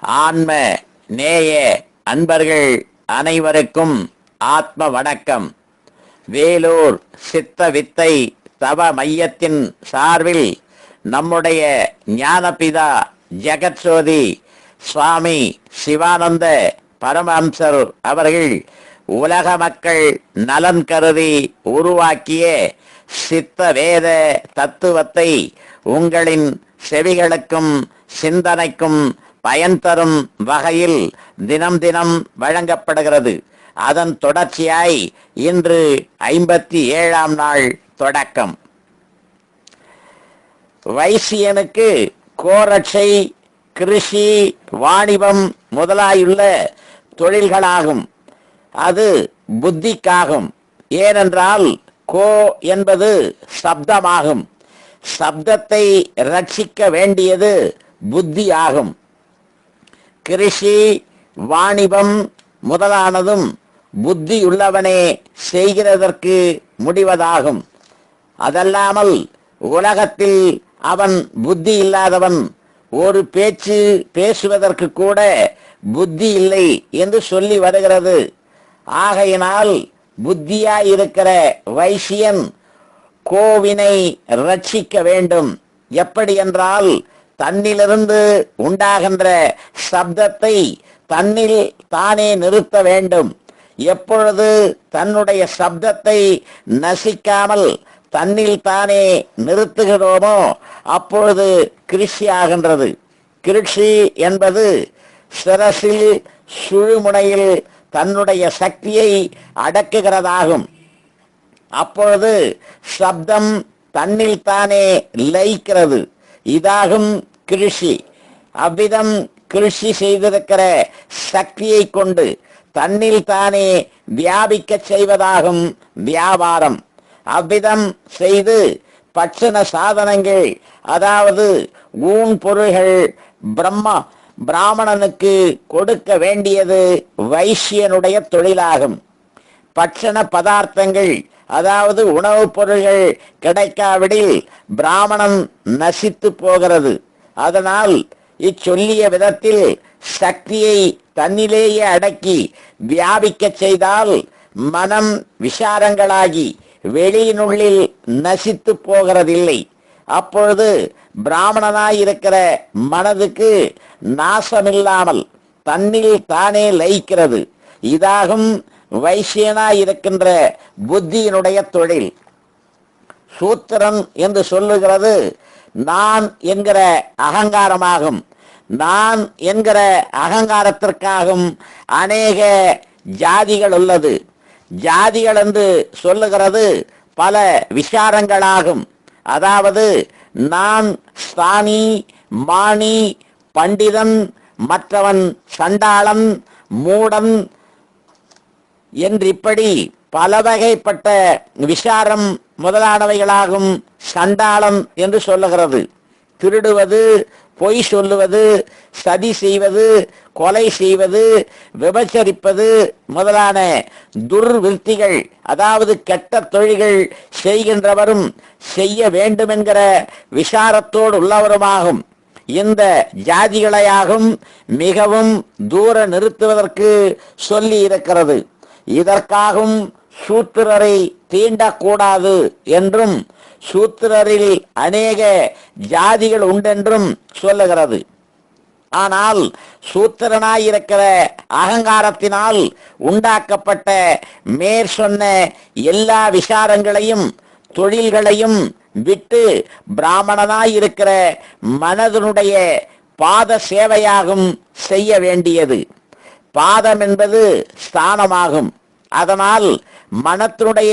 ஆன்ம நேய அன்பர்கள் அனைவருக்கும் ஆத்ம வணக்கம். வேலூர் சித்த வித்தை தவ மையத்தின் சார்பில் நம்முடைய ஞானபிதா ஜெகத்சோதி சுவாமி சிவானந்த பரமஹம்சர் அவர்கள் உலக மக்கள் நலன் கருதி உருவாக்கிய சித்த வேத தத்துவத்தை உங்களின் செவிகளுக்கும் சிந்தனைக்கும் பயன் தரும் வகையில் தினம் தினம் வழங்கப்படுகிறது. அதன் தொடர்ச்சியாய் இன்று 57ஆம் நாள் தொடக்கம். வைசியனுக்கு கோரட்சை, கிருஷி, வாணிபம் முதலாயுள்ள தொழில்களாகும். அது புத்திக்காகும். ஏனென்றால் கோ என்பது சப்தமாகும். சப்தத்தை ரட்சிக்க வேண்டியது புத்தி ஆகும். கிருஷி, வாணிபம் முதலானதும் புத்தியுள்ளவனே செய்கிறதற்கு முடிவதாகும். அதல்லாமல் உலகத்தில் அவன் புத்தி இல்லாதவன் ஒரு பேச்சு பேசுவதற்கு கூட புத்தி இல்லை என்று சொல்லி வருகிறது. ஆகையினால் புத்தியாயிருக்கிற வைசியன் கோவினை ரட்சிக்க வேண்டும். எப்படி என்றால் தன்னிலிருந்து உண்டாகின்ற சப்தத்தை தன்னில் தானே நிறுத்த வேண்டும். எப்பொழுது தன்னுடைய சப்தத்தை நசிக்காமல் தன்னில் தானே நிறுத்துகிறோமோ அப்பொழுது கிருஷி ஆகின்றது. கிருஷி என்பது சிரசில் சுழுமுனையில் தன்னுடைய சக்தியை அடக்குகிறதாகும். அப்பொழுது சப்தம் தன்னில் தானே லயிக்கிறது. இதாகும் கிருஷி. அவ்விதம் கிருஷி செய்திருக்கிற சக்தியை கொண்டு தன்னில் தானே வியாபிக்க செய்வதாகும் வியாபாரம். அவ்விதம் செய்து பட்சண சாதனங்கள், அதாவது ஊன் பொருள்கள் பிராமணனுக்கு கொடுக்க வேண்டியது வைசியனுடைய தொழிலாகும். பட்சண பதார்த்தங்கள், அதாவது உணவுப் பொருள்கள் கிடைக்காவிடில் பிராமணன் நசித்து போகிறது. அதனால் இச்சொல்லிய விதத்தில் சக்தியை தன்னிலேயே அடக்கி வியாபிக்க செய்தால் மனம் விசாரங்களாகி வெளியினுள்ளில் நசித்து போகிறதில்லை. அப்பொழுது பிராமணனாயிருக்கிற மனதுக்கு நாசமில்லாமல் தன்னில் தானே லயிக்கிறது. இதாகும் வைசியனாயிருக்கின்ற புத்தியினுடைய தொழில். சூத்திரன் என்று சொல்லுகிறது நான் என்கிற அகங்காரமாகும். நான் என்கிற அகங்காரத்திற்காகும் அநேக ஜாதிகள் உள்ளது. ஜாதிகள் என்று சொல்லுகிறது பல விசாரங்களாகும். அதாவது நான் ஸ்தானி, மாணி, பண்டிதன், மற்றவன் சண்டாளன், மூடன் என்றிப்படி பல வகைப்பட்ட விசாரம் முதலானவைகளாகும். சண்டாளன் என்று சொல்லுகிறது திருடுவது, பொய் சொல்லுவது, சதி செய்வது, கொலை செய்வது, விபச்சரிப்பது முதலான துர்விருத்திகள், அதாவது கெட்ட தொழில்கள் செய்கின்றவரும் செய்ய வேண்டும் என்கிற விசாரத்தோடு உள்ளவருமாகும். இந்த ஜாதிகளையாகும் மிகவும் தூர நிறுத்துவதற்கு சொல்லி இருக்கிறது. இதற்காகவும் சூத்திரரை தீண்டக்கூடாது என்றும் சூத்திரரில் அநேக ஜாதிகள் உண்டென்றும் சொல்லுகிறது. ஆனால் சூத்திரனாயிருக்கிற அகங்காரத்தினால் உண்டாக்கப்பட்ட மேற் சொன்ன எல்லா விசாரங்களையும் தொழில்களையும் விட்டு பிராமணனாயிருக்கிற மனதனுடைய பாத சேவையாகும் செய்ய வேண்டியது. பாதம் என்பது ஸ்தானமாகும். அதனால் மனத்தினுடைய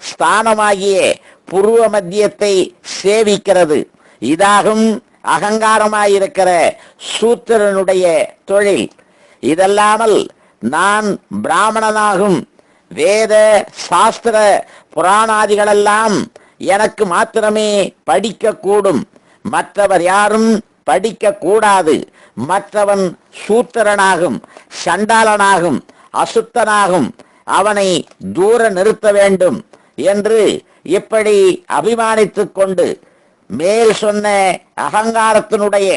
ஸ்தானமாகிய புருவ மத்தியத்தை சேவிக்கிறது. இதாகும் அகங்காரமாயிருக்கிற சூத்திரனுடைய தொழில். இதல்லாமல் நான் பிராமணனாகும். வேத சாஸ்திர புராணாதிகளெல்லாம் எனக்கு மாத்திரமே படிக்க கூடும், மற்றவர் யாரும் படிக்க கூடாது. மற்றவன் சூத்திரனாகும், சண்டாளனாகும், அசுத்தனாகும், அவனை தூர நிறுத்த வேண்டும் என்று இப்படி அபிமானித்துக் கொண்டு மேல் சொன்ன அகங்காரத்தினுடைய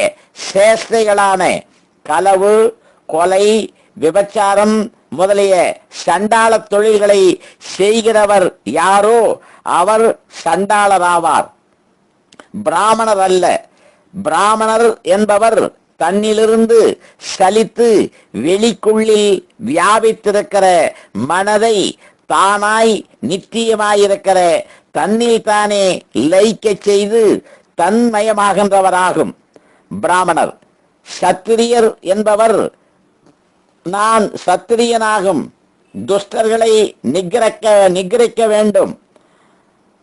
சேஷ்டைகளான களவு, கொலை, விபச்சாரம் முதலிய சண்டாள தொழில்களை செய்கிறவர் யாரோ அவர் சண்டாளராவார், பிராமணர் அல்ல. பிராமணர் என்பவர் தன்னிலிருந்து சலித்து வெளிக்குள்ளில் வியாபித்திருக்கிற மனதை தானாய் நித்தியமாயிருக்கிற தன்னில் தானே லயிக்க செய்து தன்மயமாகின்றவராகும் பிராமணர். சத்திரியர் என்பவர் நான் சத்திரியனாகும், துஷ்டர்களை நிகிரிக்க வேண்டும்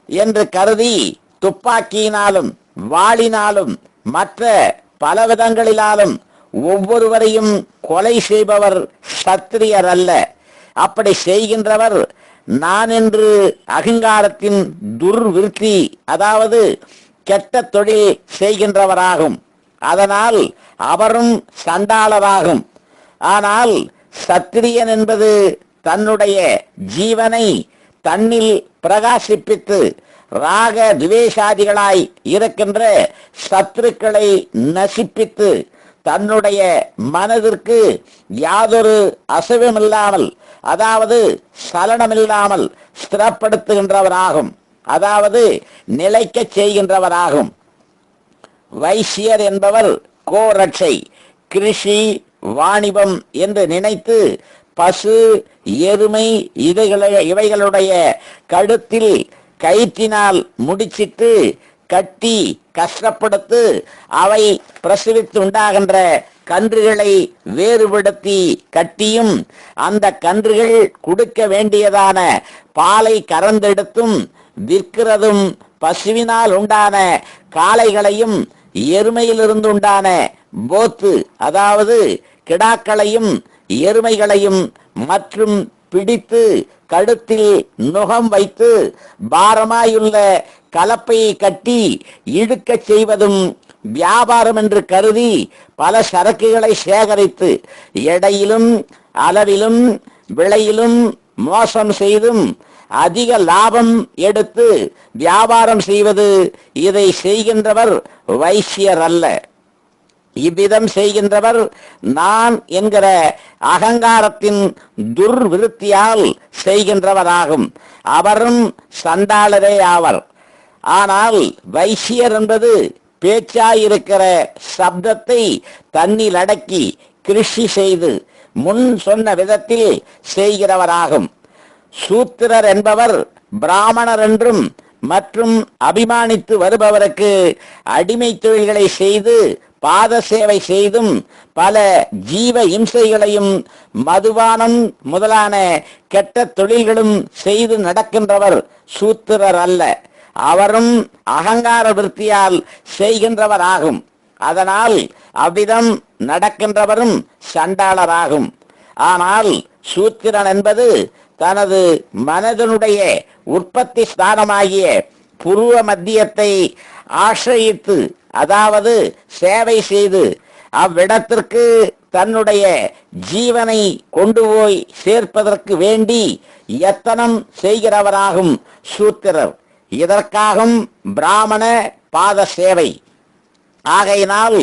என்று கருதி துப்பாக்கியினாலும் வாளினாலும் மற்ற பல விதங்களினாலும் ஒவ்வொருவரையும் கொலை செய்பவர் சத்திரியர் அல்ல. அப்படி செய்கின்றவர் நான் என்று அகங்காரத்தின் துர்விருத்தி, அதாவது கெட்ட தொழில் செய்கின்றவராகும். அதனால் அவரும் சண்டாளராகும். ஆனால் சத்திரியன் என்பது தன்னுடைய ஜீவனை தன்னில் பிரகாசிப்பித்து ராக துவேஷாதிகளாய் இருக்கின்ற சத்துருக்களை நசிப்பித்து தன்னுடைய மனதிற்கு யாதொரு அசைவமில்லாமல், அதாவது சலனமில்லாமல் ஸ்திரப்படுத்துகின்றவராகும், அதாவது நிலைக்க செய்கின்றவராகும். வைசியர் என்பவர் கோரட்சை, கிருஷி, வாணிபம் என்று நினைத்து பசு, எருமை இவைகளுடைய கழுத்தில் கயிற்றினால் முடிச்சிட்டு கட்டி கஷ்டப்படுத்து அவை பிரசவித்து உண்டாகின்ற கன்றுகளை வேறுபடுத்தி கட்டியும் அந்த கன்றுகள் கொடுக்க வேண்டியதான பாலை கறந்தெடுத்தும் விற்கிறதும், பசுவினால் உண்டான காளைகளையும் எருமையிலிருந்து உண்டான போத்து, அதாவது கிடாக்களையும் எருமைகளையும் மற்றும் பிடித்து கழுத்தில் நுகம் வைத்து பாரமாயுள்ள கலப்பையை கட்டி இழுக்க செய்வதும் வியாபாரம் என்று கருதி பல சரக்குகளை சேகரித்து எடையிலும் அளவிலும் விலையிலும் மோசம் செய்தும் அதிக லாபம் எடுத்து வியாபாரம் செய்வது, இதை செய்கின்றவர் வைசியர் அல்ல. இவ்விதம் செய்கின்றவர் நான் என்கிற அகங்காரத்தின் துர்விருத்தியால் செய்கின்றவராகும். அவரும் சண்டாளரே ஆவர். ஆனால் வைசியர் என்பது பேச்சாயிருக்கிற சப்தத்தை தன்னில் அடக்கி கிருஷி செய்து முன் சொன்ன விதத்தில் செய்கிறவராகும். சூத்திரர் என்பவர் பிராமணர் என்றும் மற்றும் அபிமானித்து வருபவருக்கு அடிமை தொழில்களை செய்து பாத சேவை செய்தும் பல ஜீவ இம்சைகளையும் மதுபானம் முதலான கெட்ட தொழில்களும் செய்து நடக்கின்றவர் சூத்திரர் அல்ல. அவரும் அகங்கார விருத்தியால் செய்கின்றவராகும். அதனால் அவ்விதம் நடக்கின்றவரும் சண்டாளராகும். ஆனால் சூத்திரன் என்பது தனது மனதனுடைய உற்பத்தி ஸ்தானமாகிய புருவ மத்தியத்தை ஆசிரியித்து, அதாவது சேவை செய்து அவ்விடத்திற்கு தன்னுடைய ஜீவனை கொண்டு போய் சேர்ப்பதற்கு வேண்டி யத்தனம் செய்கிறவராகும் சூத்திரர். இதற்காகும் பிராமண பாத சேவை. ஆகையினால்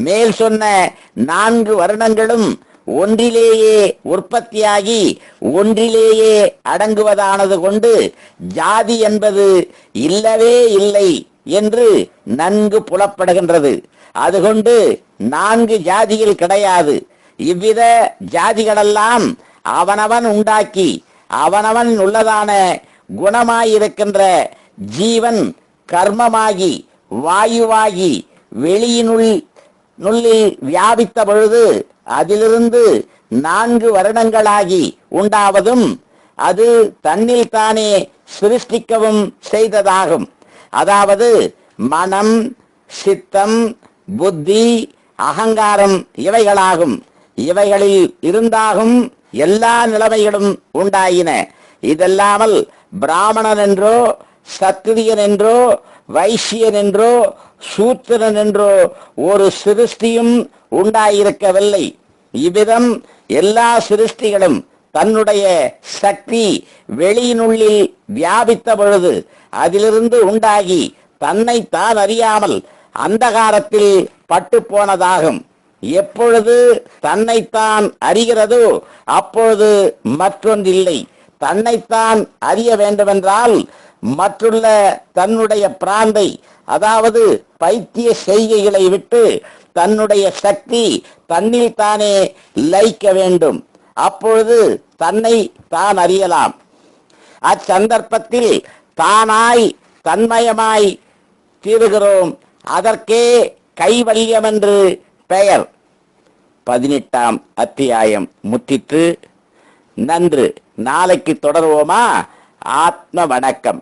மேல் சொன்ன 4 வருணங்களும் ஒன்றிலேயே உற்பத்தியாகி ஒன்றிலேயே அடங்குவதானது கொண்டு ஜாதி என்பது இல்லவே இல்லை என்று நன்கு புலப்படுகின்றது. அதுகொண்டு 4 ஜாதிகள் கிடையாது. இவ்வித ஜாதிகளெல்லாம் அவனவன் உண்டாக்கி அவனவன் உள்ளதான குணமாயிருக்கின்ற ஜீவன் கர்மமாகி வாயுவாகி வெளியினுள்ளில் வியாபித்த பொழுது அதிலிருந்து 4 வருடங்களாகி உண்டாவதும் அது தன்னில் தானே சிருஷ்டிக்கவும் செய்ததாகும். அதாவது மனம், சித்தம், புத்தி, அகங்காரம் இவைகளாகும். இவைகளில் இருந்தாகும் எல்லா நிலைமைகளும் உண்டாயின. இதல்லாமல் பிராமணன் என்றோ சத்திரியன் என்றோ வைசியன் என்றோ சூத்திரன் என்றோ ஒரு சிருஷ்டியும் உண்டாயிருக்கவில்லை. இவ்விதம் எல்லா சிருஷ்டிகளும் தன்னுடைய சக்தி வெளியினுள்ளில் வியாபித்த பொழுது அதிலிருந்து உண்டாகி தன்னை தான் அறியாமல் அந்தகாரத்தில் பட்டு போனதாகும். எப்பொழுது தன்னைத்தான் அறிகிறதோ அப்பொழுது மற்றொன்றில்லை. தன்னைத்தான் அறிய வேண்டுமென்றால் மற்றுள்ள தன்னுடைய பிராந்தை, அதாவது பைத்திய செய்கைகளை விட்டு தன்னுடைய சக்தி தன்னில் தானே லயிக்க வேண்டும். அப்பொழுது தன்னை தான் அறியலாம். அச்சந்தர்ப்பத்தில் தானாய் தன்மயமாய் தீருகிறோம். அதற்கே கைவல்யம் என்று பெயர். 18ஆம் அத்தியாயம் முற்றிற்று. நன்று. நாளைக்கு தொடர்வோமா? ஆத்ம வணக்கம்.